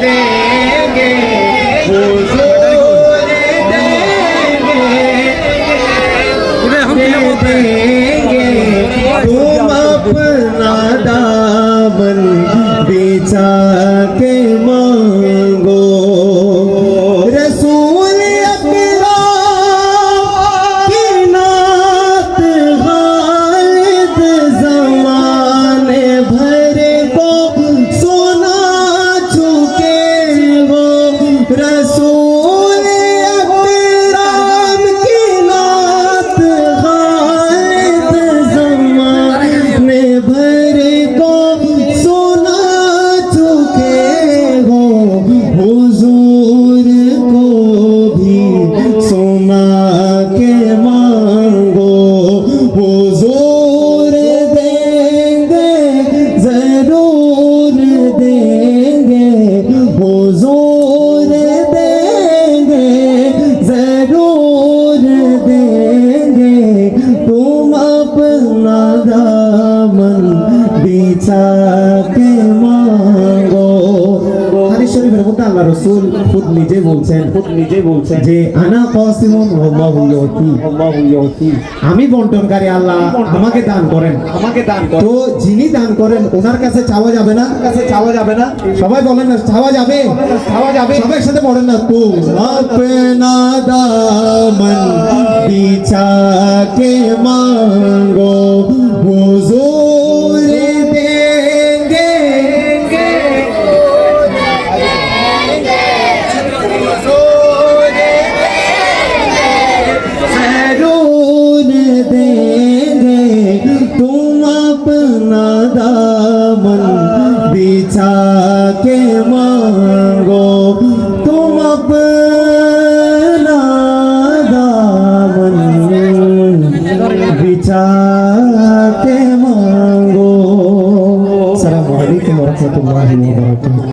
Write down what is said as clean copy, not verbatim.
देंगे हुजूर देंगे तुम अपना दामन बिछा के मांगो रसूल अकरम की नात खालिद ज़माने भर को सुना चुके हो रसूल अकरम की नात खालिद ज़माने भर को सुना चुके हो हुजूर को भी सुना के मांगो हुजूर देंगे जरूर देंगे हुजूर देंगे जरूर देंगे तुम अपना दामन बिछा के मांगो হাদিস শরীফের মধ্যে আল্লাহ রাসূল খুদ নিজে বলছেন যে আনা কাসিমুন ওয়াল্লাহু ইউতি আমি বন্টনকারী আল্লাহ আমাকে দান করেন তো যিনি দান করেন ওনার কাছে চাওয়া যাবে না সবাই বলেন না চাওয়া যাবে সবাই সাথে পড়েন না তু আপনা দামন বিছা কে মাঙ্গো হুজুর দেंगे जरूर देंगे तुम अपना दामन बिछा के मांगो तुम अपना दामन बिछा के मांगो। अस्सलामु अलैकुम व रहमतुल्लाहि व बरकातुहू।